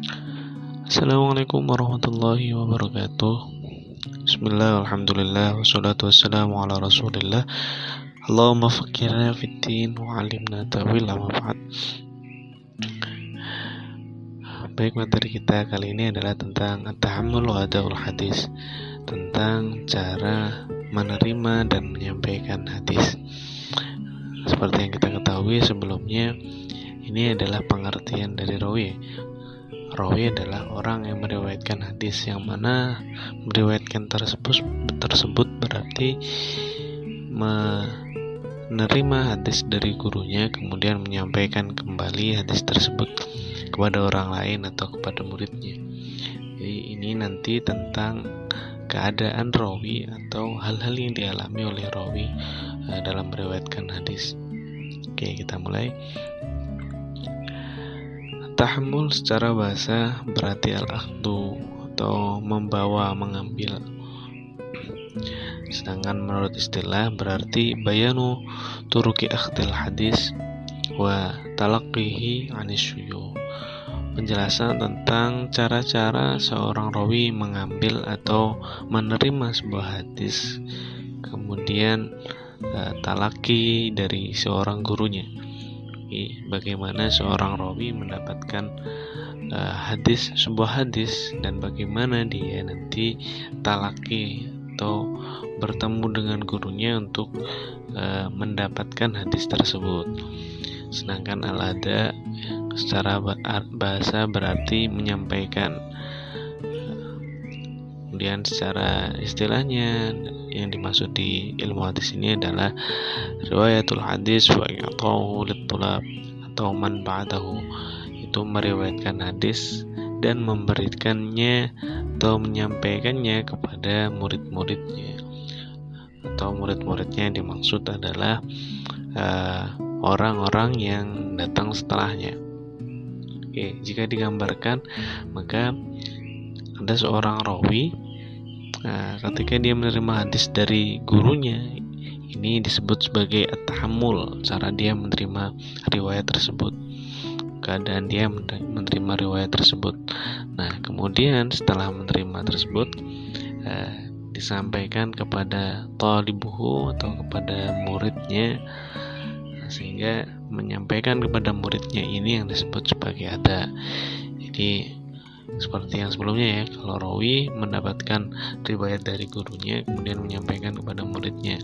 Assalamualaikum warahmatullahi wabarakatuh. Bismillah, alhamdulillah, wassalatu wassalamu ala rasulillah. Allahumma faqqihna fiddin wa 'allimna ta'wil, amma ba'd. Baik, materi kita kali ini adalah tentang at-tahammul wa adaul hadis, tentang cara menerima dan menyampaikan hadis. Seperti yang kita ketahui sebelumnya, ini adalah pengertian dari rawi. Rawi adalah orang yang meriwayatkan hadis, yang mana meriwayatkan tersebut berarti menerima hadis dari gurunya, kemudian menyampaikan kembali hadis tersebut kepada orang lain atau kepada muridnya. Jadi ini nanti tentang keadaan rawi atau hal-hal yang dialami oleh rawi dalam meriwayatkan hadis. Oke, kita mulai. Tahammul secara bahasa berarti al-akhdu atau membawa, mengambil. Sedangkan menurut istilah berarti bayanu turuki akhdil hadis wa talaqqihi anis syuyukh. Penjelasan tentang cara-cara seorang rawi mengambil atau menerima sebuah hadis, kemudian talaki dari seorang gurunya. Bagaimana seorang rawi mendapatkan sebuah hadis, dan bagaimana dia nanti talaki atau bertemu dengan gurunya untuk mendapatkan hadis tersebut. Sedangkan al-ada secara bahasa berarti menyampaikan. Kemudian secara istilahnya yang dimaksud di ilmu hadis ini adalah riwayatul hadis wa i'tahu lit-tulab atau man ba'dahu, itu meriwayatkan hadis dan memberikannya atau menyampaikannya kepada murid-muridnya, atau murid-muridnya yang dimaksud adalah orang-orang yang datang setelahnya. Oke, jika digambarkan, maka ada seorang rawi, ketika dia menerima hadis dari gurunya, ini disebut sebagai at-tahammul, cara dia menerima riwayat tersebut, keadaan dia menerima riwayat tersebut. Nah, kemudian setelah menerima tersebut, disampaikan kepada thalibuhu atau kepada muridnya, sehingga menyampaikan kepada muridnya ini yang disebut sebagai ada. Jadi seperti yang sebelumnya ya, kalau rawi mendapatkan riwayat dari gurunya kemudian menyampaikan kepada muridnya.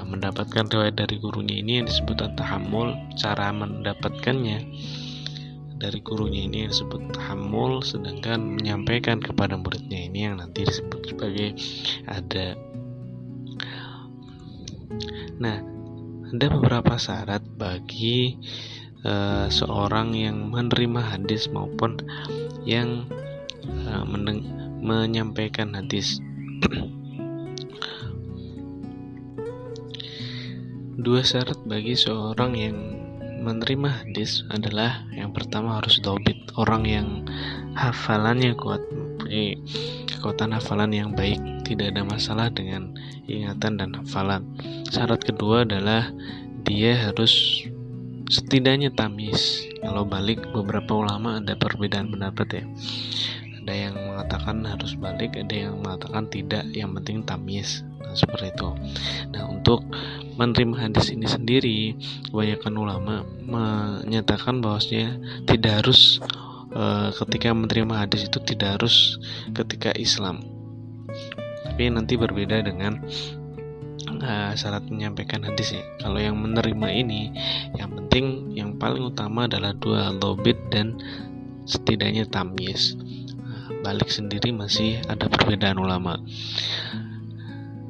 Mendapatkan riwayat dari gurunya ini yang disebut at-tahammul, cara mendapatkannya dari gurunya ini yang disebut tahammul, sedangkan menyampaikan kepada muridnya ini yang nanti disebut sebagai ada. Nah, ada beberapa syarat bagi seorang yang menerima hadis maupun yang menyampaikan hadis. Dua syarat bagi seorang yang menerima hadis adalah, yang pertama harus dobit, orang yang hafalannya kuat, kekuatan hafalan yang baik, tidak ada masalah dengan ingatan dan hafalan. Syarat kedua adalah dia harus setidaknya tamyiz. Kalau balik, beberapa ulama ada perbedaan pendapat ya. Ada yang mengatakan harus balik, ada yang mengatakan tidak, yang penting tamyiz. Nah, seperti itu. Nah, untuk menerima hadis ini sendiri, kebanyakan ulama menyatakan bahwasanya tidak harus ketika menerima hadis itu tidak harus ketika Islam. Tapi nanti berbeda dengan syarat menyampaikan hadis ya. Kalau yang menerima ini, yang penting, yang paling utama adalah dua, dhobit dan setidaknya tamyiz. Balik sendiri masih ada perbedaan ulama.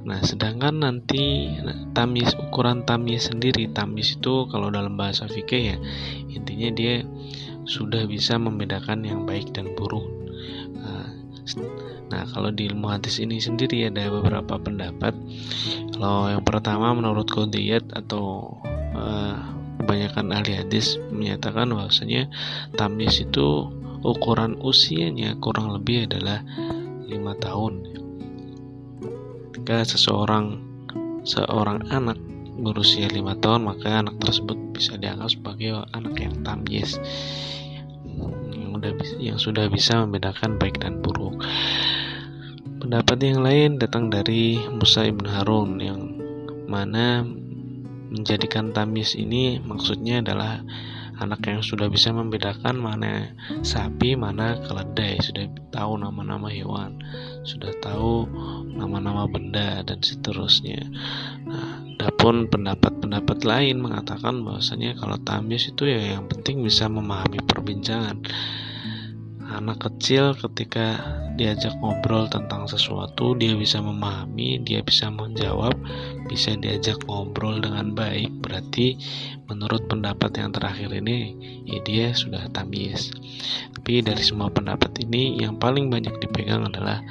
Nah, sedangkan nanti tamyiz, ukuran tamyiz sendiri, tamyiz itu kalau dalam bahasa fikih ya, intinya dia sudah bisa membedakan yang baik dan buruk. Nah, kalau di ilmu hadis ini sendiri ada beberapa pendapat. Kalau yang pertama, menurut Qudiyat atau kebanyakan ahli hadis menyatakan bahwasanya tamyiz itu ukuran usianya kurang lebih adalah 5 tahun. Ketika seorang anak berusia 5 tahun, maka anak tersebut bisa dianggap sebagai anak yang tamyiz. sudah bisa membedakan baik dan buruk. Pendapat yang lain datang dari Musa ibn Harun, yang mana menjadikan tamyiz ini maksudnya adalah anak yang sudah bisa membedakan mana sapi, mana keledai, sudah tahu nama-nama hewan, sudah tahu nama-nama benda, dan seterusnya. Nah, adapun pendapat-pendapat lain mengatakan bahwasanya kalau tamyiz itu ya yang penting bisa memahami perbincangan. Anak kecil ketika diajak ngobrol tentang sesuatu, dia bisa memahami, dia bisa menjawab, bisa diajak ngobrol dengan baik. Berarti menurut pendapat yang terakhir ini, ya dia sudah tamyiz. Tapi dari semua pendapat ini, yang paling banyak dipegang adalah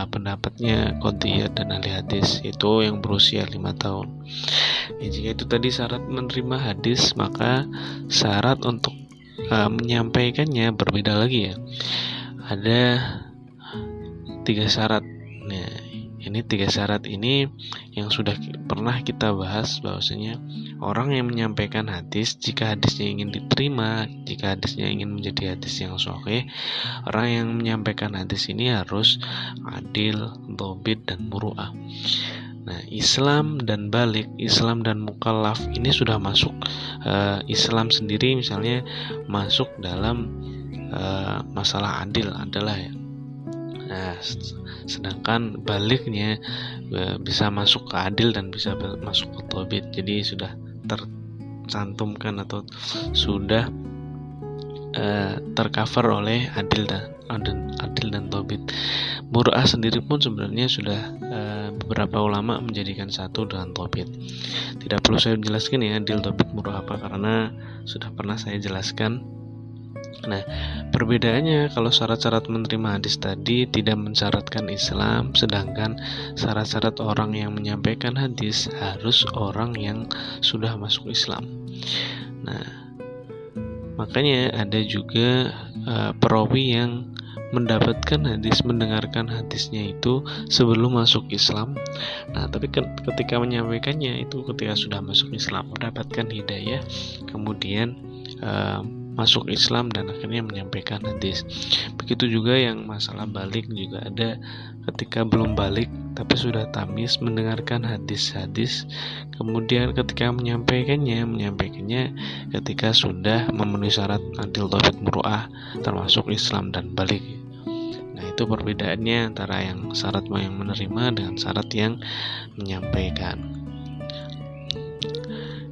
pendapatnya Qadhiyat dan ahli hadis, itu yang berusia 5 tahun. Ya, jika itu tadi syarat menerima hadis, maka syarat untuk menyampaikannya berbeda lagi ya. Ada 3 syarat. Nah, ini 3 syarat ini yang sudah pernah kita bahas, bahwasanya orang yang menyampaikan hadis, jika hadisnya ingin diterima, jika hadisnya ingin menjadi hadis yang sahih, orang yang menyampaikan hadis ini harus adil, dhabit, dan muru'ah. Nah, Islam dan balik, Islam dan mukallaf ini sudah masuk. Islam sendiri misalnya masuk dalam masalah adil adalah ya. Nah, sedangkan baliknya bisa masuk ke adil dan bisa masuk ke thabit. Jadi sudah tercantumkan atau sudah tercover oleh adil dan thabit. Muru'ah sendiri pun sebenarnya sudah beberapa ulama menjadikan satu dengan thabit. Tidak perlu saya jelaskan ya adil, thabit, muru'ah apa, karena sudah pernah saya jelaskan. Nah, perbedaannya kalau syarat-syarat menerima hadis tadi tidak mensyaratkan Islam, sedangkan syarat-syarat orang yang menyampaikan hadis harus orang yang sudah masuk Islam. Nah, makanya ada juga perawi yang mendapatkan hadis, mendengarkan hadisnya itu sebelum masuk Islam. Nah, tapi ketika menyampaikannya itu ketika sudah masuk Islam, mendapatkan hidayah, kemudian masuk Islam dan akhirnya menyampaikan hadis. Begitu juga yang masalah balik juga ada, ketika belum balik tapi sudah tamyiz, mendengarkan hadis-hadis, kemudian ketika menyampaikannya ketika sudah memenuhi syarat adil, dhabit, muru'ah, termasuk Islam dan balik. Nah, itu perbedaannya antara yang syarat yang menerima dengan syarat yang menyampaikan.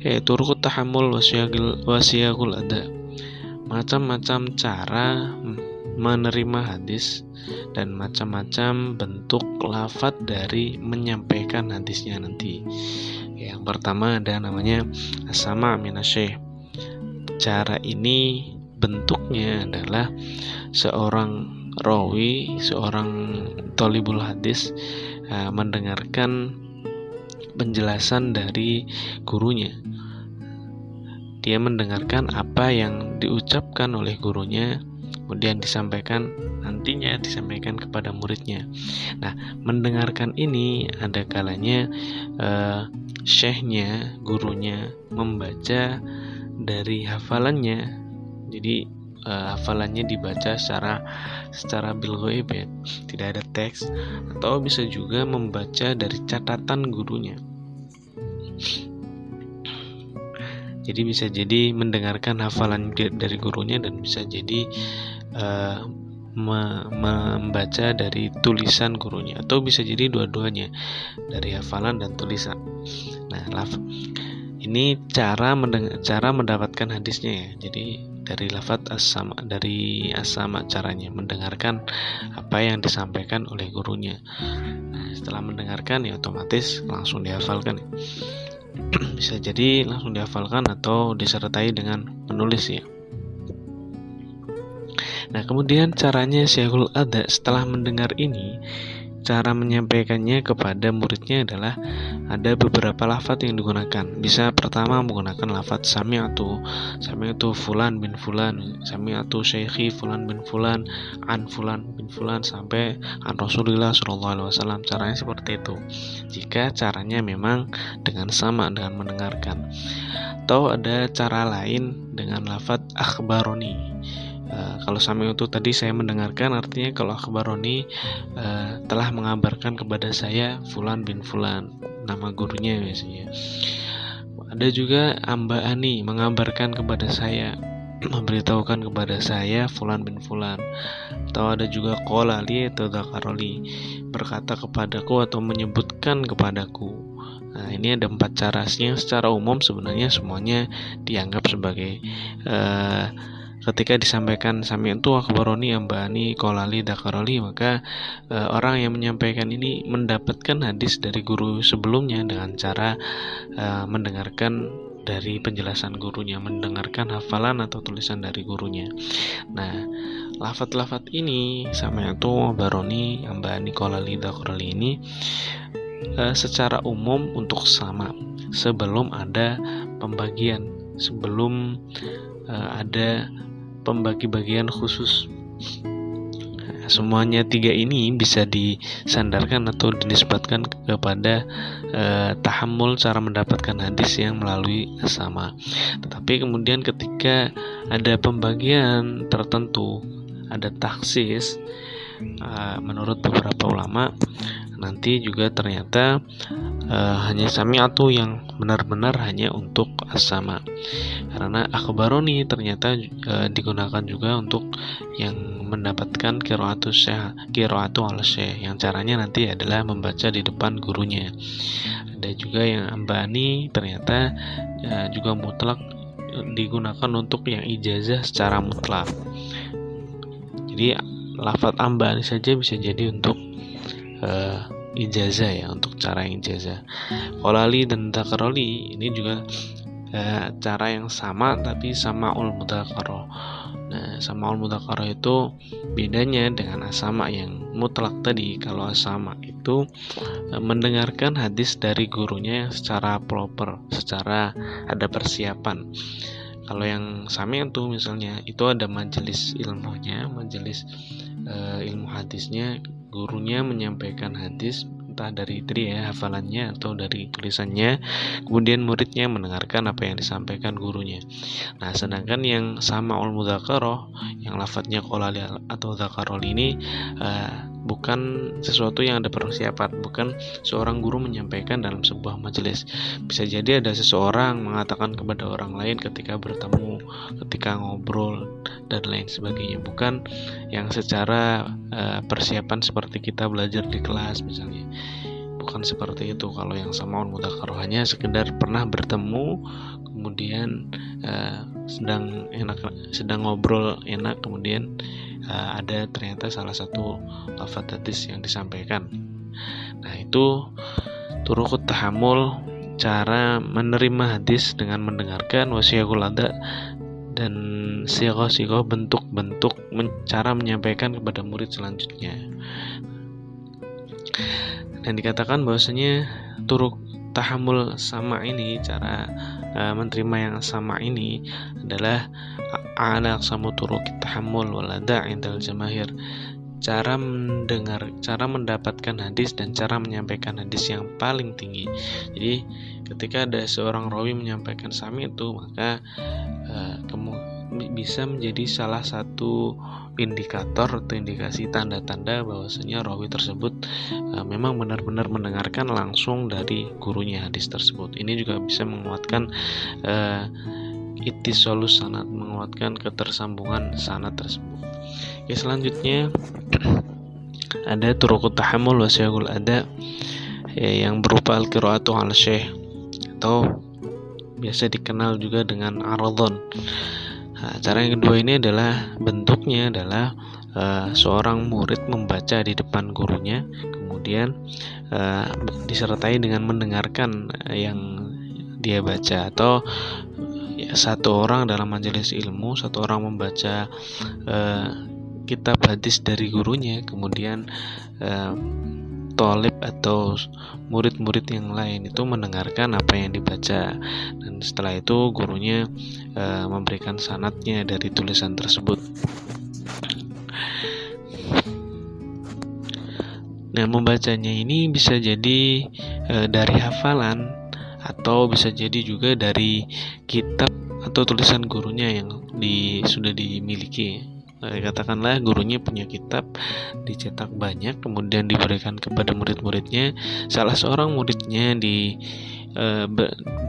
Yaitu rukut tahammul wasiyagul ada, macam-macam cara menerima hadis dan macam-macam bentuk lafadz dari menyampaikan hadisnya nanti. Yang pertama ada namanya as-sama' minasy-syaikh. Cara ini bentuknya adalah seorang rawi, seorang thalibul hadis mendengarkan penjelasan dari gurunya. Dia mendengarkan apa yang diucapkan oleh gurunya, kemudian nantinya disampaikan kepada muridnya. Nah, mendengarkan ini ada kalanya syekhnya, gurunya membaca dari hafalannya. Jadi hafalannya dibaca secara bil ghaib ya, tidak ada teks, atau bisa juga membaca dari catatan gurunya. Jadi bisa jadi mendengarkan hafalan dari gurunya dan bisa jadi membaca dari tulisan gurunya, atau bisa jadi dua-duanya, dari hafalan dan tulisan. Nah, ini cara mendapatkan hadisnya ya. Jadi dari lafadz as-sama caranya mendengarkan apa yang disampaikan oleh gurunya. Nah, setelah mendengarkan ya otomatis langsung dihafalkan ya. Bisa jadi langsung dihafalkan atau disertai dengan menulis ya. Nah, kemudian caranya syaikul ada setelah mendengar ini, cara menyampaikannya kepada muridnya adalah ada beberapa lafadz yang digunakan. Bisa pertama menggunakan lafadz sami'tu fulan bin fulan, sami'tu syaikhi fulan bin fulan, an fulan bin fulan, sampai an Rasulullah SAW. Caranya seperti itu jika caranya memang dengan sama dengan mendengarkan. Atau ada cara lain dengan lafadz akhbaroni. Kalau sami itu tadi saya mendengarkan, artinya kalau akhbaroni telah mengabarkan kepada saya Fulan bin Fulan, nama gurunya biasanya. Ada juga amba'ani, mengabarkan kepada saya, memberitahukan kepada saya Fulan bin Fulan. Atau ada juga qolali atau dzakaroli, berkata kepadaku atau menyebutkan kepadaku. Nah, ini ada 4 cara. Yang secara umum sebenarnya semuanya dianggap sebagai ketika disampaikan sami'tu akhbaroni amba'ani qolali dzakaroli, maka orang yang menyampaikan ini mendapatkan hadis dari guru sebelumnya dengan cara mendengarkan dari penjelasan gurunya, mendengarkan hafalan atau tulisan dari gurunya. Nah, lafaz-lafaz ini sami'tu akhbaroni amba'ani qolali dzakaroli ini secara umum untuk sama sebelum ada pembagian, sebelum ada pembagi-bagian khusus. Semuanya 3 ini bisa disandarkan atau dinisbatkan kepada tahammul, cara mendapatkan hadis yang melalui sama. Tetapi kemudian ketika ada pembagian tertentu, ada taksis, menurut beberapa ulama nanti juga ternyata hanya sami'atu yang benar-benar hanya untuk as-sama, karena akhbaroni ternyata digunakan juga untuk yang mendapatkan qiraatu al-syekh, yang caranya nanti adalah membaca di depan gurunya. Ada juga yang ambani, ternyata juga mutlak digunakan untuk yang ijazah secara mutlak. Jadi lafaz ambani saja bisa jadi untuk ijazah ya, untuk cara yang ijazah. Qolali dan dzakaroli ini juga cara yang sama tapi sama'ul mudzakarah. Nah, sama'ul mudzakarah itu bedanya dengan as-sama' yang mutlak tadi. Kalau as-sama' itu mendengarkan hadis dari gurunya yang secara proper, secara ada persiapan. Kalau yang sami itu misalnya itu ada majelis ilmunya, majelis ilmu hadisnya, gurunya menyampaikan hadis entah dari hafalannya atau dari tulisannya, kemudian muridnya mendengarkan apa yang disampaikan gurunya. Nah, sedangkan yang sama'ul mudzakarah, yang lafadznya qolali atau dzakarol ini bukan sesuatu yang ada persiapan, bukan seorang guru menyampaikan dalam sebuah majelis. Bisa jadi ada seseorang mengatakan kepada orang lain ketika bertemu, ketika ngobrol dan lain sebagainya, bukan yang secara persiapan seperti kita belajar di kelas misalnya. Bukan seperti itu. Kalau yang sama'ul mudzakarah hanya sekedar pernah bertemu, kemudian sedang ngobrol enak, kemudian ada ternyata salah satu lafaz hadis yang disampaikan. Nah, itu turukut tahammul, cara menerima hadis dengan mendengarkan, wasiyaqul ada, dan sighah-sighah, bentuk-bentuk cara menyampaikan kepada murid selanjutnya. Dan dikatakan bahwasanya turuk tahammul sama ini, cara menerima yang sama ini adalah ala aqsamu turuq tahammul walada indal jamahir. Cara mendapatkan hadis dan cara menyampaikan hadis yang paling tinggi. Jadi ketika ada seorang rawi menyampaikan sami itu, maka bisa menjadi salah satu indikator atau indikasi tanda-tanda bahwasanya rawi tersebut memang benar-benar mendengarkan langsung dari gurunya hadis tersebut. Ini juga bisa menguatkan ittisalus sanad, menguatkan ketersambungan sanad tersebut. Oke, selanjutnya ada turuqut tahammul wa siyaqul ada, yang berupa al-qiraatu al-syekh atau biasa dikenal juga dengan aradhan. Nah, cara yang kedua ini adalah bentuknya adalah seorang murid membaca di depan gurunya, kemudian disertai dengan mendengarkan yang dia baca, atau satu orang dalam majelis ilmu, satu orang membaca kitab hadis dari gurunya, kemudian thalib atau murid-murid yang lain itu mendengarkan apa yang dibaca, dan setelah itu gurunya memberikan sanadnya dari tulisan tersebut. Nah, membacanya ini bisa jadi dari hafalan atau bisa jadi juga dari kitab atau tulisan gurunya yang sudah dimiliki. Katakanlah gurunya punya kitab dicetak banyak, kemudian diberikan kepada murid-muridnya. Salah seorang muridnya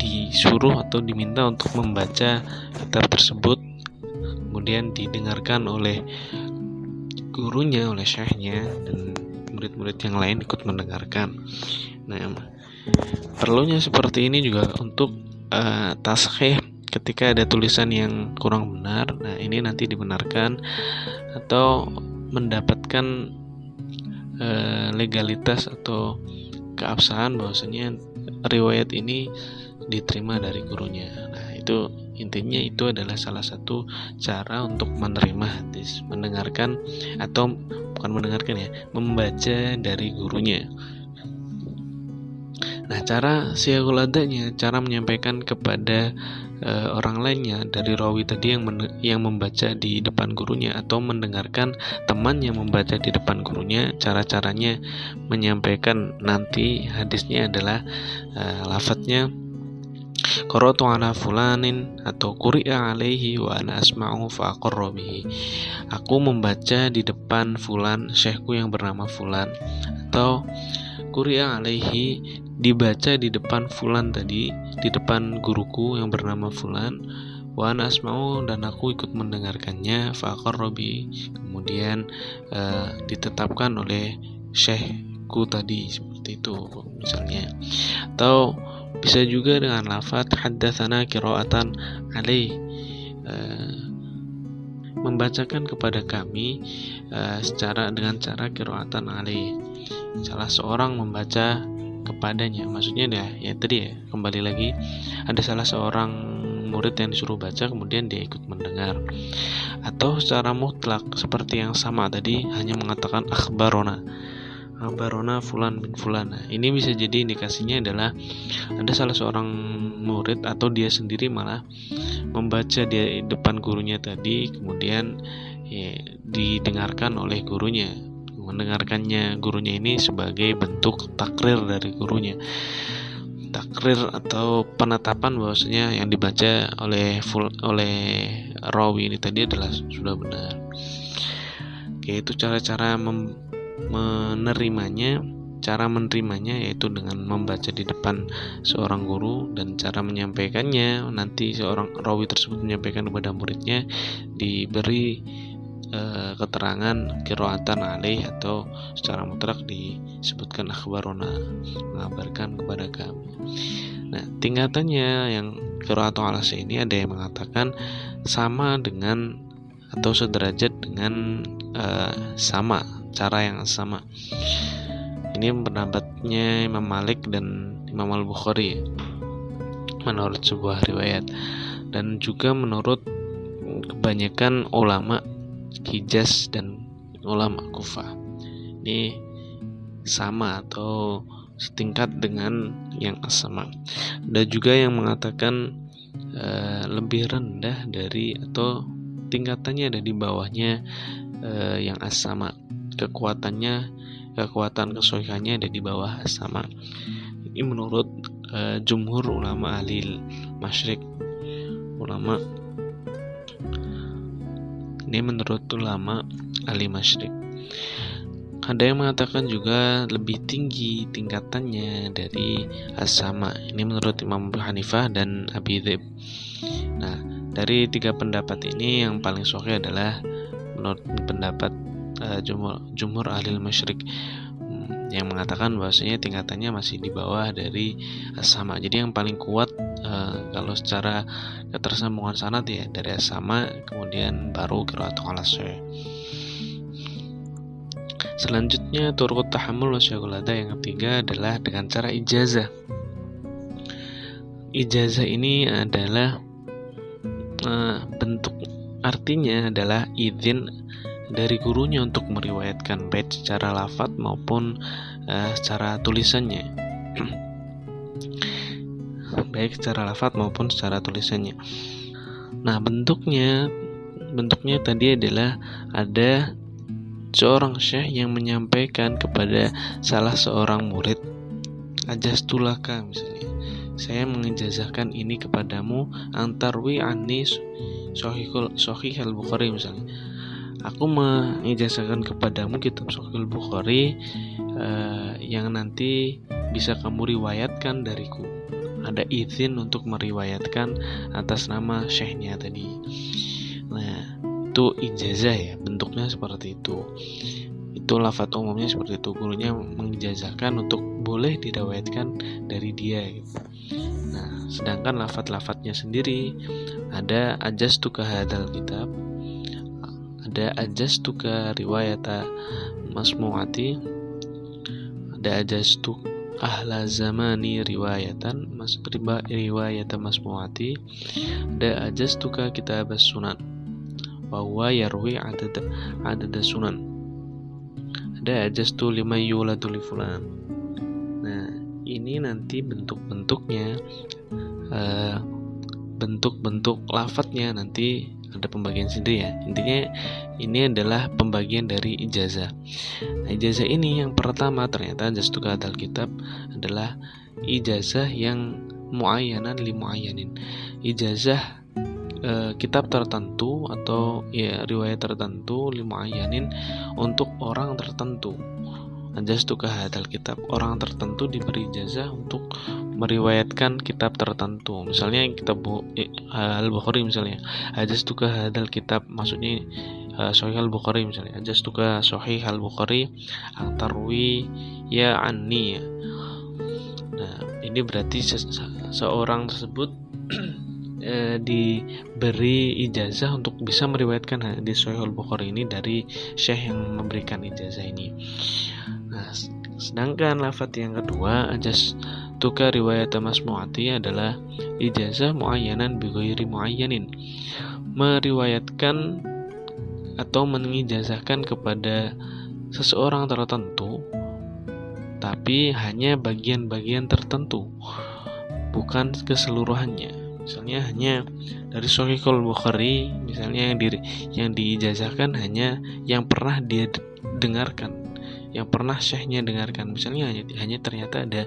disuruh atau diminta untuk membaca kitab tersebut, kemudian didengarkan oleh gurunya, oleh syekhnya, dan murid-murid yang lain ikut mendengarkan. Nah, perlunya seperti ini juga untuk taskhih ketika ada tulisan yang kurang benar. Nah, ini nanti dibenarkan atau mendapatkan legalitas atau keabsahan bahwasanya riwayat ini diterima dari gurunya. Nah, itu intinya, itu adalah salah satu cara untuk menerima hadis, mendengarkan atau bukan mendengarkan ya, membaca dari gurunya. Nah, cara siyagul adanya, cara menyampaikan kepada orang lainnya dari rawi tadi yang membaca di depan gurunya atau mendengarkan teman yang membaca di depan gurunya. Cara-caranya menyampaikan nanti hadisnya adalah lafadznya qara'tu ala fulanin atau quri'a alaihi wa ana asma'u fa aqarra bihi. Aku membaca di depan fulan, syekhku yang bernama fulan, atau quri'a alaihi, dibaca di depan fulan tadi, di depan guruku yang bernama fulan, wa ana asma'u, dan aku ikut mendengarkannya, fa aqarra bihi, kemudian ditetapkan oleh syekhku tadi, seperti itu misalnya. Atau bisa juga dengan lafadz haddatsana qira'atan alaih, membacakan kepada kami dengan cara qira'atan alaih, salah seorang membaca kepadanya. Maksudnya ya tadi ya, kembali lagi, ada salah seorang murid yang disuruh baca, kemudian dia ikut mendengar. Atau secara mutlak seperti yang sama tadi, hanya mengatakan akhbarona fulan bin fulan. Nah, ini bisa jadi indikasinya adalah ada salah seorang murid atau dia sendiri malah membaca di depan gurunya tadi, kemudian didengarkan oleh gurunya. Mendengarkannya gurunya ini sebagai bentuk takrir dari gurunya, takrir atau penetapan bahwasanya yang dibaca oleh rawi ini tadi adalah sudah benar. Oke, itu cara-cara menerimanya. Cara menerimanya yaitu dengan membaca di depan seorang guru, dan cara menyampaikannya nanti seorang rawi tersebut menyampaikan kepada muridnya diberi keterangan qira'atan alaih, atau secara mutlak disebutkan akhbarona, mengabarkan kepada kami. Nah, tingkatannya yang qira'atu ala ini ada yang mengatakan sama dengan atau sederajat dengan sama, cara yang sama. Ini pendapatnya Imam Malik dan Imam Al-Bukhari menurut sebuah riwayat, dan juga menurut kebanyakan ulama Hijaz dan ulama Kufah. Ini sama atau setingkat dengan yang as-sama. Ada juga yang mengatakan lebih rendah dari atau tingkatannya ada di bawahnya yang as-sama. Kekuatan kesohihannya ada di bawah as-sama. Ini menurut jumhur ulama ahli masyrik, ini menurut ulama ahli masyrik. Ada yang mengatakan juga lebih tinggi tingkatannya dari as-sama. Ini menurut Imam Abu Hanifah dan Abi Dzib. Nah, dari tiga pendapat ini yang paling sahih adalah menurut pendapat jumhur ahli masyrik, yang mengatakan bahwasanya tingkatannya masih di bawah dari as-sama. Jadi yang paling kuat kalau secara ketersambungan sanad ya dari as-sama, kemudian baru qira'atu ala sahih. Selanjutnya turut tahammul wasyagul ada, yang ketiga adalah dengan cara ijazah. Ijazah ini adalah bentuk, artinya adalah izin dari gurunya untuk meriwayatkan baik secara lafadz maupun secara tulisannya. Baik secara lafadz maupun secara tulisannya. Nah, bentuknya tadi adalah ada seorang syekh yang menyampaikan kepada salah seorang murid, ajaztulaka misalnya, saya mengijazahkan ini kepadamu, antarwi anni sahih al-Bukhari misalnya, aku mengijazahkan kepadamu kitab Sahih Bukhari yang nanti bisa kamu riwayatkan dariku. Ada izin untuk meriwayatkan atas nama syekhnya tadi. Nah, itu ijazah ya, bentuknya seperti itu. Itu lafadz umumnya seperti itu. Gurunya mengijazahkan untuk boleh diriwayatkan dari dia gitu. Nah, sedangkan lafadz-lafadznya sendiri ada ajastuka hadzal kitab, ada ajastuka riwayata masmu'ati, ada ajastu ahla zamani riwayatan riwayata masmu'ati, ada ajastuka kitab sunan wa huwa yarwi adad sunan, ada ajastu lima yuladu li fulan. Nah, ini nanti bentuk-bentuknya, bentuk-bentuk lafadznya nanti ada pembagian sendiri ya. Intinya ini adalah pembagian dari ijazah. Nah, ijazah ini yang pertama ternyata ajastuka hadzal kitab adalah ijazah yang muayyanan li muayyanin. Ijazah kitab tertentu atau ya riwayat tertentu li muayyanin untuk orang tertentu. Ajastuka hadzal kitab, orang tertentu diberi ijazah untuk meriwayatkan kitab tertentu. Misalnya kitab Al-Bukhari misalnya, ajastuka hadzal kitab, maksudnya Sahih Al-Bukhari misalnya, ajastuka Sahih Al-Bukhari antarwi ya anni. Nah, ini berarti seorang tersebut diberi ijazah untuk bisa meriwayatkan hadis Sahih Al-Bukhari ini dari syekh yang memberikan ijazah ini. Nah, sedangkan lafadz yang kedua ajastuka riwayat masmu'ati adalah ijazah muayyanan bi ghairi muayyanin, meriwayatkan atau mengijazahkan kepada seseorang tertentu tapi hanya bagian-bagian tertentu, bukan keseluruhannya. Misalnya hanya dari Sahih Al-Bukhari misalnya yang diijazahkan hanya yang pernah dia dengarkan, yang pernah syekhnya dengarkan. Misalnya hanya ternyata ada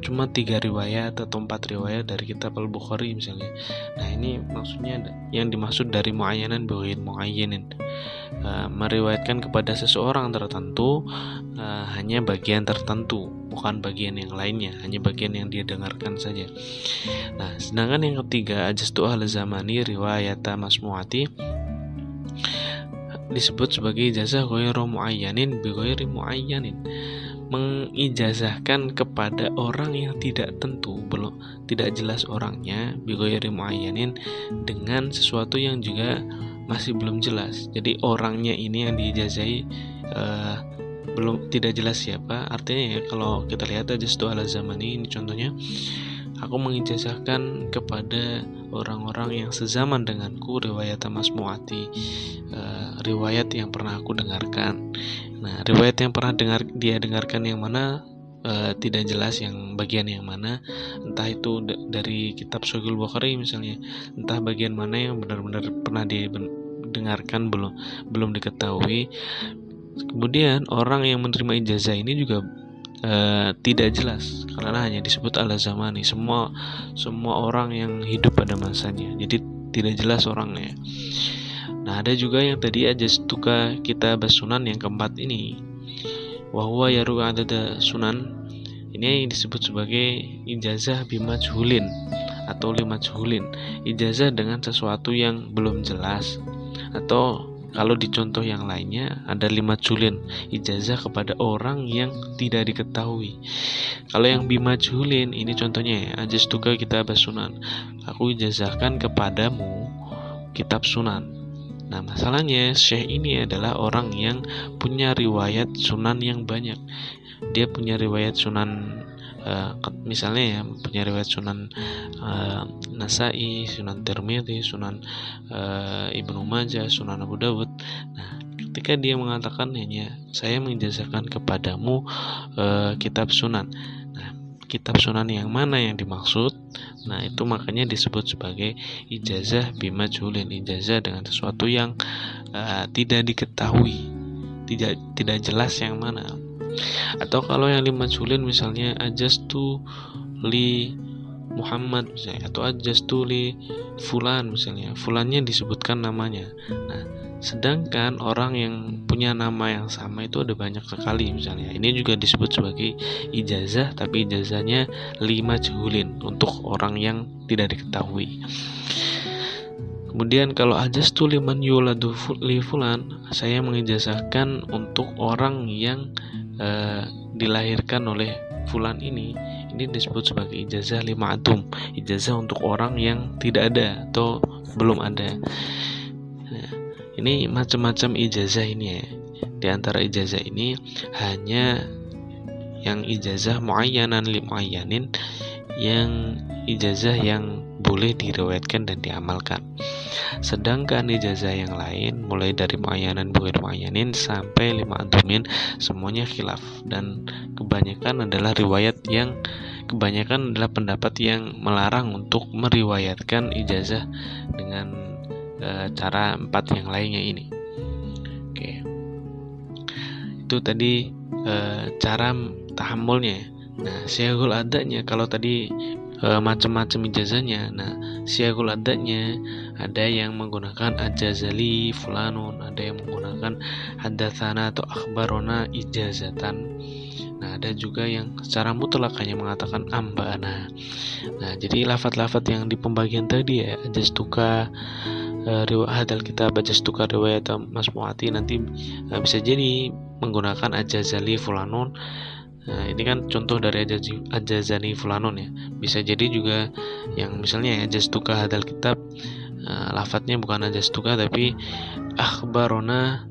cuma 3 riwayat atau 4 riwayat dari kitab Al-Bukhari misalnya. Nah, ini maksudnya yang dimaksud dari muayyanan bi muayyanin, meriwayatkan kepada seseorang tertentu hanya bagian tertentu, bukan bagian yang lainnya, hanya bagian yang dia dengarkan saja. Nah, sedangkan yang ketiga ajastu ahli zamani riwayata masmu'ati disebut sebagai ijazah ghairu muayyanin bi ghairi muayyanin, mengijazahkan kepada orang yang tidak tentu, belum tidak jelas orangnya, bi ghairi muayyanin, dengan sesuatu yang juga masih belum jelas. Jadi orangnya ini yang diijazahi belum tidak jelas siapa. Artinya ya, kalau kita lihat aja ahli zamani ini contohnya, aku mengijazahkan kepada orang-orang yang sezaman denganku riwayat masmu'ati, riwayat yang pernah aku dengarkan. Nah, riwayat yang pernah dia dengarkan yang mana tidak jelas yang bagian yang mana, entah itu dari kitab Sahih Bukhari misalnya, entah bagian mana yang benar-benar pernah dia dengarkan belum diketahui. Kemudian orang yang menerima ijazah ini juga tidak jelas karena hanya disebut ala zamani, semua orang yang hidup pada masanya, jadi tidak jelas orangnya. Nah, ada juga yang tadi ajastuka kitab sunan yang keempat ini, wa huwa yaru adada sunan, ini yang disebut sebagai ijazah bimajhulin atau limajhulin, ijazah dengan sesuatu yang belum jelas. Atau kalau di contoh yang lainnya ada limajhulin, ijazah kepada orang yang tidak diketahui. Kalau yang bimajhulin ini contohnya ya, ajastuka kitab sunan, aku ijazahkan kepadamu kitab sunan. Nah, masalahnya syekh ini adalah orang yang punya riwayat sunan yang banyak. Dia punya riwayat sunan misalnya ya, punya riwayat sunan Nasai, sunan Tirmidzi, sunan Ibnu Majah, sunan Abu Dawud. Nah, ketika dia mengatakan hanya saya mengijazahkan kepadamu kitab sunan, nah, kitab sunan yang mana yang dimaksud? Nah, itu makanya disebut sebagai ijazah bimajhulin, ijazah dengan sesuatu yang tidak diketahui, tidak jelas yang mana. Atau kalau yang limajhulin misalnya ajastu li Muhammad misalnya, atau ajastu li fulan misalnya, fulannya disebutkan namanya. Nah, sedangkan orang yang punya nama yang sama itu ada banyak sekali misalnya. Ini juga disebut sebagai ijazah, tapi ijazahnya 5 majhulin untuk orang yang tidak diketahui. Kemudian kalau ajastu liman yuladu li fulan, saya mengijazahkan untuk orang yang dilahirkan oleh fulan ini disebut sebagai ijazah lima'dum, ijazah untuk orang yang tidak ada atau belum ada. Nah, ini macam-macam ijazah ini ya. Di antara ijazah ini hanya yang ijazah muayyanan li muayyanin, yang ijazah yang boleh diriwayatkan dan diamalkan. Sedangkan ijazah yang lain mulai dari muayyanan bukan muayyanin sampai lima'dumin semuanya khilaf, dan kebanyakan adalah pendapat yang melarang untuk meriwayatkan ijazah dengan cara 4 yang lainnya ini. Oke. Itu tadi cara tahammulnya. Nah, siyagul adanya, kalau tadi macam-macam ijazahnya. Nah, siyagul adanya ada yang menggunakan ajazali fulanun, ada yang menggunakan hadatsana atau akhbarona ijazatan. Nah, ada juga yang secara mutlak hanya mengatakan ambana. Nah, jadi lafaz-lafaz yang di pembagian tadi ya, ajastuka hadal kita ajastuka riwayat masmuati, nanti bisa jadi menggunakan ajazali fulanun. Nah, ini kan contoh dari ajazani fulanun ya. Bisa jadi juga yang misalnya ajastuka hadal kitab, lafadznya bukan ajastuka tapi akhbarona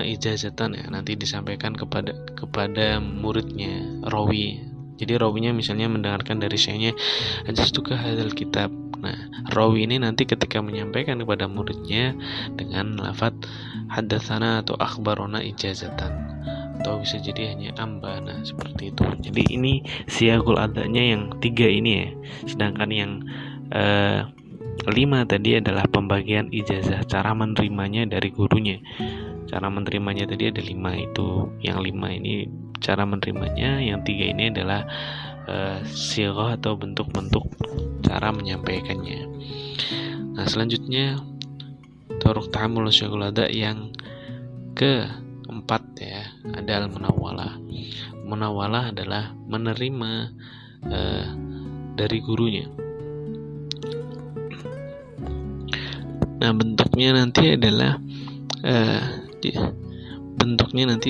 ijazatan ya, nanti disampaikan kepada muridnya, rawi. Jadi rawinya misalnya mendengarkan dari syekhnya ajastuka hadal kitab. Nah, rawi ini nanti ketika menyampaikan kepada muridnya dengan lafadz hadatsana atau akhbarona ijazatan, atau bisa jadi hanya ambana, seperti itu. Jadi ini siyagul adanya yang 3 ini ya. Sedangkan yang 5 tadi adalah pembagian ijazah, cara menerimanya dari gurunya. Cara menerimanya tadi ada 5 itu. Yang 5 ini cara menerimanya, yang 3 ini adalah sirah atau bentuk-bentuk cara menyampaikannya. Nah, selanjutnya turuq ta'ammul syagul ada yang keempat ya, ada al-munawalah. Munawalah adalah menerima dari gurunya. Nah, bentuknya nanti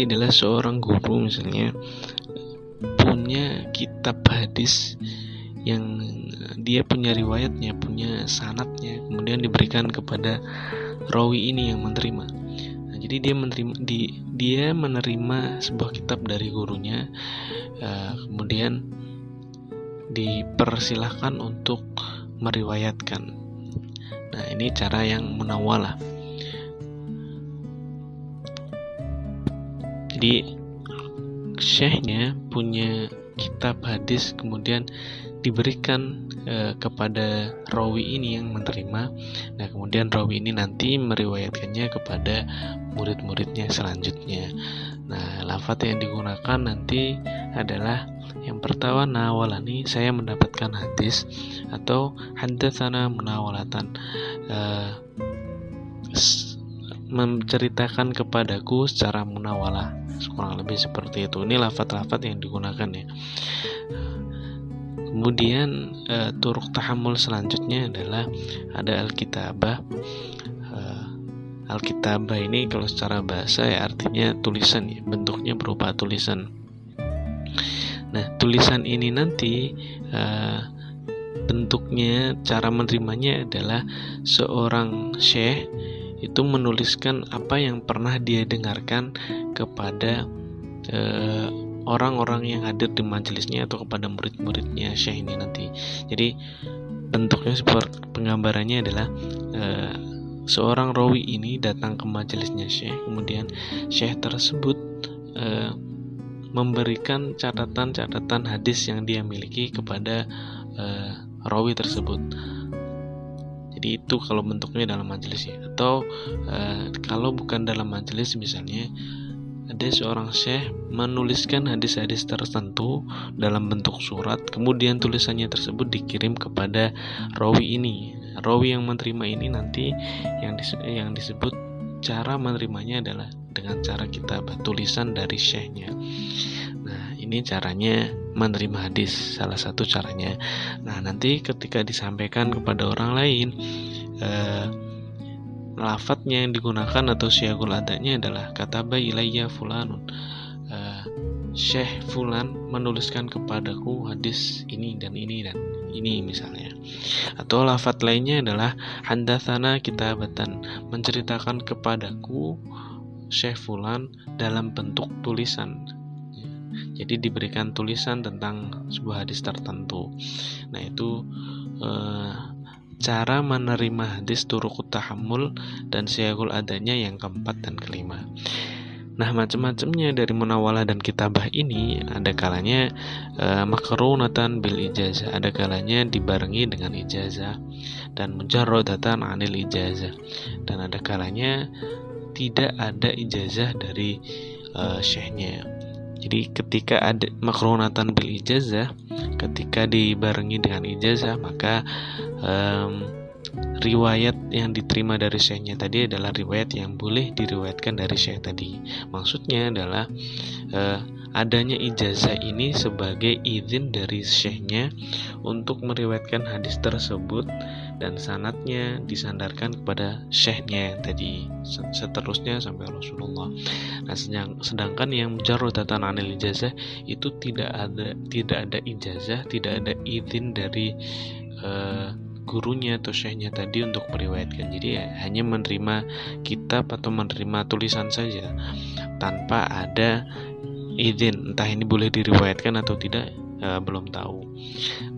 adalah seorang guru misalnya punya kitab hadis yang dia punya riwayatnya, punya sanadnya, kemudian diberikan kepada rawi ini yang menerima. Nah, jadi dia menerima sebuah kitab dari gurunya, kemudian dipersilahkan untuk meriwayatkan. Nah, ini cara yang munawalah. Jadi syekhnya punya kitab hadis, kemudian diberikan kepada rawi ini yang menerima. Nah, kemudian rawi ini nanti meriwayatkannya kepada murid-muridnya selanjutnya. Nah, lafadz yang digunakan nanti adalah yang pertama nawalani, saya mendapatkan hadis, atau hadatsana munawalatan, menceritakan kepadaku secara munawalah, kurang lebih seperti itu. Ini lafadz-lafadz yang digunakan ya. Kemudian turuq tahammul selanjutnya adalah ada al-kitabah. Al-kitabah ini kalau secara bahasa ya artinya tulisan ya, bentuknya berupa tulisan. Nah, tulisan ini nanti bentuknya, cara menerimanya adalah seorang syekh itu menuliskan apa yang pernah dia dengarkan kepada orang-orang yang hadir di majelisnya atau kepada murid-muridnya syekh ini nanti. Jadi bentuknya seperti penggambarannya adalah seorang rawi ini datang ke majelisnya syekh, kemudian syekh tersebut memberikan catatan-catatan hadis yang dia miliki kepada rawi tersebut. Jadi itu kalau bentuknya dalam majelis ya. Atau kalau bukan dalam majelis misalnya ada seorang syekh menuliskan hadis-hadis tertentu dalam bentuk surat, kemudian tulisannya tersebut dikirim kepada rawi ini. Rawi yang menerima ini nanti yang disebut cara menerimanya adalah dengan cara kitabah, tulisan dari syekhnya. Nah, ini caranya menerima hadis, salah satu caranya. Nah, nanti ketika disampaikan kepada orang lain, lafadznya yang digunakan atau syagul adanya adalah kataba ilayya fulanun, Syekh Fulan menuliskan kepadaku hadis ini dan ini dan ini misalnya. Atau lafadz lainnya adalah haddatsana kitabatan, menceritakan kepadaku Syekh Fulan dalam bentuk tulisan. Jadi diberikan tulisan tentang sebuah hadis tertentu. Nah, itu cara menerima hadis turukut tahammul dan syagul adanya yang keempat dan kelima. Nah, macam-macamnya dari munawalah dan kitabah ini ada kalanya makrunatan bil ijazah, ada kalanya dibarengi dengan ijazah, dan mujarradatan anil ijazah, dan ada kalanya tidak ada ijazah dari syekhnya. Jadi ketika ada makrunatan bil ijazah, ketika dibarengi dengan ijazah, maka riwayat yang diterima dari syekhnya tadi adalah riwayat yang boleh diriwayatkan dari syekh tadi. Maksudnya adalah adanya ijazah ini sebagai izin dari syekhnya untuk meriwayatkan hadis tersebut, dan sanadnya disandarkan kepada syekhnya yang tadi, seterusnya sampai Rasulullah. Nah, sedangkan yang mujarradatan anil ijazah itu tidak ada ijazah, tidak ada izin dari gurunya atau syekhnya tadi untuk meriwayatkan. Jadi hanya menerima kitab atau menerima tulisan saja tanpa ada izin, entah ini boleh diriwayatkan atau tidak, belum tahu.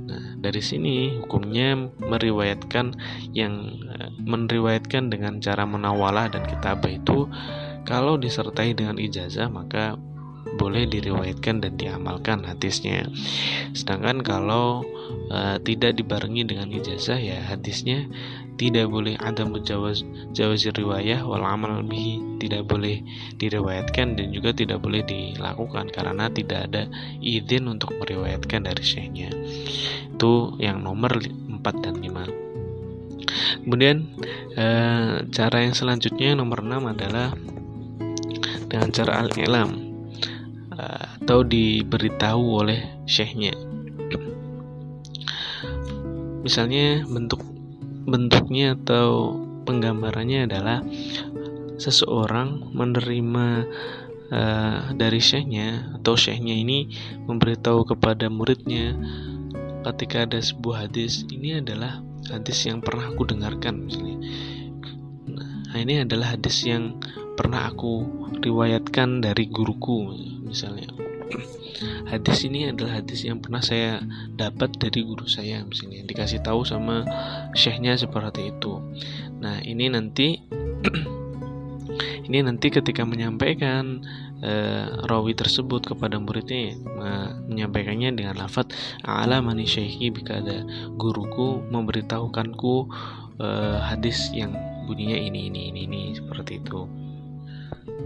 Nah, dari sini hukumnya meriwayatkan dengan cara menawalah dan kitabah itu kalau disertai dengan ijazah maka boleh diriwayatkan dan diamalkan hadisnya. Sedangkan kalau tidak dibarengi dengan ijazah, ya hadisnya tidak boleh ada mujawaz riwayah wal amal bihi, tidak boleh diriwayatkan dan juga tidak boleh dilakukan karena tidak ada izin untuk meriwayatkan dari syekhnya. Itu yang nomor 4 dan 5. Kemudian cara yang selanjutnya nomor 6 adalah dengan cara al-i'lam atau diberitahu oleh syekhnya. Misalnya bentuknya atau penggambarannya adalah seseorang menerima dari syekhnya, atau syekhnya ini memberitahu kepada muridnya ketika ada sebuah hadis, ini adalah hadis yang pernah aku dengarkan misalnya. Nah, ini adalah hadis yang pernah aku riwayatkan dari guruku misalnya. Hadis ini adalah hadis yang pernah saya dapat dari guru saya misalnya, dikasih tahu sama syekhnya seperti itu. Nah, ini nanti ketika menyampaikan rawi tersebut kepada muridnya, menyampaikannya dengan lafadz alamani syekhi bikada, guruku memberitahukanku hadis yang bunyinya ini seperti itu.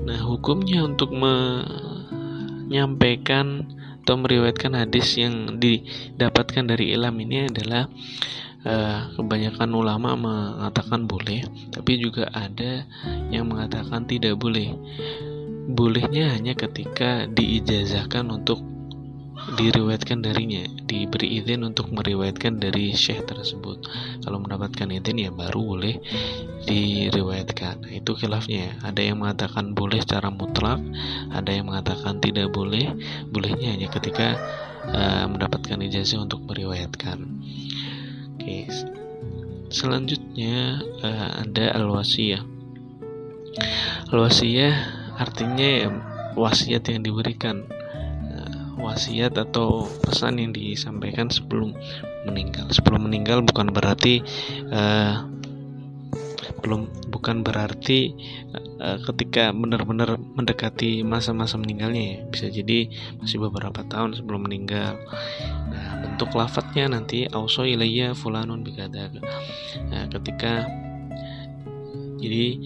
Nah, hukumnya untuk menyampaikan atau meriwayatkan hadis yang didapatkan dari ilham ini adalah kebanyakan ulama mengatakan boleh, tapi juga ada yang mengatakan tidak boleh. Bolehnya hanya ketika diijazahkan untuk diriwayatkan darinya, diberi izin untuk meriwayatkan dari syekh tersebut. Kalau mendapatkan izin ya baru boleh diriwayatkan. Nah, itu khilafnya. Ada yang mengatakan boleh secara mutlak, ada yang mengatakan tidak boleh. Bolehnya hanya ketika mendapatkan ijazah untuk meriwayatkan. Oke. Selanjutnya ada al-wasiyah. Al-wasiyah artinya wasiat yang diberikan. Wasiat atau pesan yang disampaikan sebelum meninggal. Sebelum meninggal bukan berarti ketika benar-benar mendekati masa-masa meninggalnya ya. Bisa jadi masih beberapa tahun sebelum meninggal. Nah, bentuk lafadznya nanti auso ilayya fulanun bikada. Nah, ketika jadi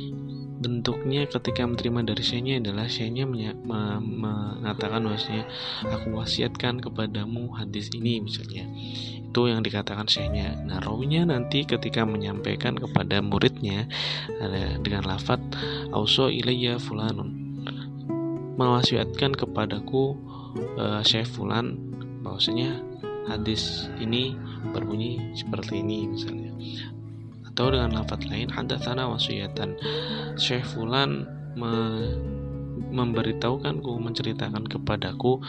bentuknya ketika menerima dari syekhnya adalah syekhnya mengatakan bahwasanya aku wasiatkan kepadamu hadis ini misalnya, itu yang dikatakan syekhnya. Nah, rawinya nanti ketika menyampaikan kepada muridnya dengan lafadz auso ilayya fulanun, mewasiatkan kepadaku Syekh fulan bahwasanya hadis ini berbunyi seperti ini misalnya. Atau dengan lafadz lain, hadatsana wasiyatan, Syekh fulan memberitahukanku, menceritakan kepadaku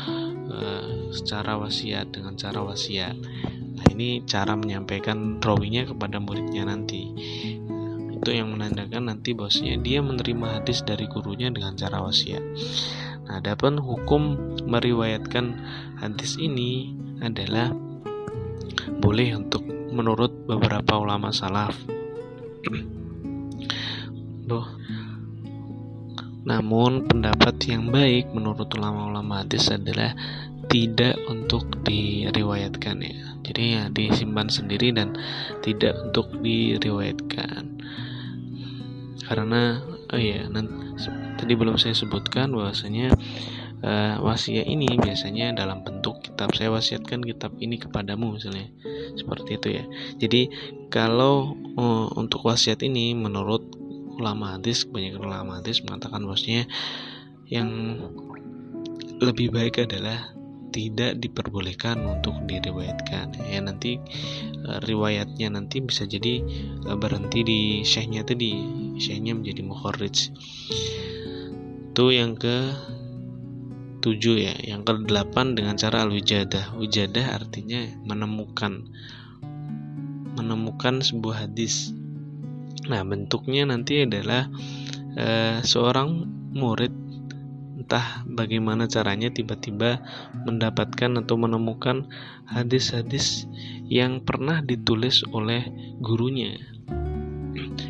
secara wasiat, dengan cara wasiat. Nah, ini cara menyampaikan rawinya kepada muridnya nanti. Itu yang menandakan nanti bahwasanya dia menerima hadis dari gurunya dengan cara wasiat. Nah, adapun hukum meriwayatkan hadis ini adalah boleh untuk menurut beberapa ulama salaf. Namun pendapat yang baik menurut ulama-ulama hadis adalah tidak untuk diriwayatkan ya. Jadi ya disimpan sendiri dan tidak untuk diriwayatkan. Karena tadi belum saya sebutkan bahwasanya wasiat ini biasanya dalam bentuk kitab. Saya wasiatkan kitab ini kepadamu misalnya, seperti itu ya. Jadi kalau untuk wasiat ini menurut ulama hadis, kebanyakan ulama hadis mengatakan bahwasanya yang lebih baik adalah tidak diperbolehkan untuk diriwayatkan ya. Nanti riwayatnya nanti bisa jadi berhenti di syekhnya tadi, syekhnya menjadi mukharrij. Itu yang ke-7 ya. Yang ke-8 dengan cara al-wijadah. Wijadah artinya menemukan sebuah hadis. Nah, bentuknya nanti adalah seorang murid entah bagaimana caranya tiba-tiba mendapatkan atau menemukan hadis-hadis yang pernah ditulis oleh gurunya,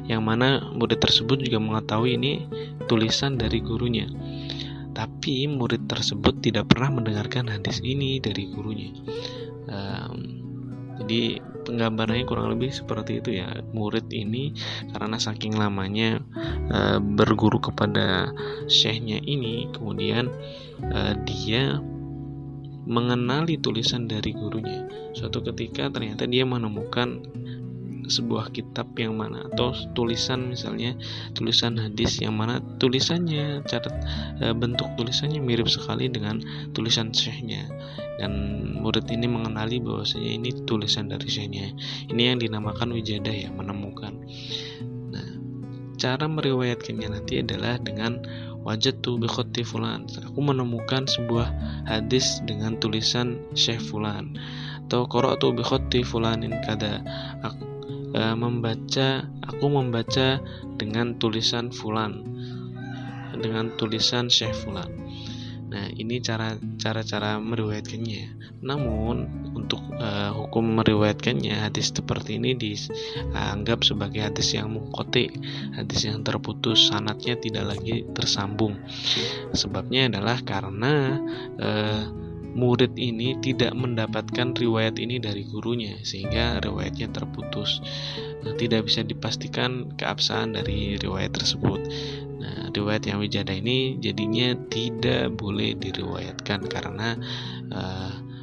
yang mana murid tersebut juga mengetahui ini tulisan dari gurunya, tapi murid tersebut tidak pernah mendengarkan hadis ini dari gurunya. Jadi penggambarannya kurang lebih seperti itu ya. Murid ini karena saking lamanya berguru kepada syekhnya ini, kemudian dia mengenali tulisan dari gurunya. Suatu ketika ternyata dia menemukan sebuah kitab yang mana, atau tulisan misalnya tulisan hadis yang mana tulisannya, bentuk tulisannya mirip sekali dengan tulisan syekhnya, dan murid ini mengenali bahwasanya ini tulisan dari syekhnya. Ini yang dinamakan wijadah ya, menemukan. Nah, cara meriwayatkannya nanti adalah dengan wajadtu bi khatti fulan, aku menemukan sebuah hadis dengan tulisan Syekh fulan, atau qara'tu bi khatti fulanin kada, aku membaca dengan tulisan fulan, dengan tulisan Syekh fulan. Nah, ini cara meriwayatkannya. Namun untuk hukum meriwayatkannya, hadis seperti ini dianggap sebagai hadis yang munqati, hadis yang terputus, sanadnya tidak lagi tersambung. Sebabnya adalah karena murid ini tidak mendapatkan riwayat ini dari gurunya, sehingga riwayatnya terputus. Tidak bisa dipastikan keabsahan dari riwayat tersebut. Nah, riwayat yang wijadah ini jadinya tidak boleh diriwayatkan karena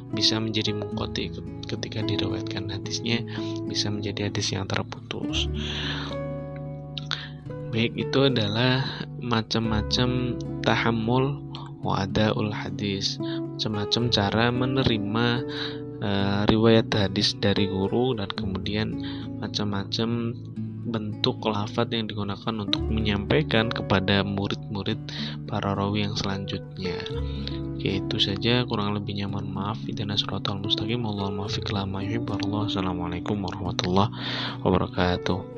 bisa menjadi munqati ketika diriwayatkan hadisnya, bisa menjadi hadis yang terputus. Baik, itu adalah macam-macam tahammul wa adaul hadis, macam-macam cara menerima riwayat hadis dari guru, dan kemudian macam-macam bentuk lafaz yang digunakan untuk menyampaikan kepada murid-murid para rawi yang selanjutnya. Oke, itu saja, kurang lebihnya mohon maaf. Ihdinash shiratal mustaqim, wallahul muwaffiq ila ma yuhibbu. Assalamualaikum warahmatullahi wabarakatuh.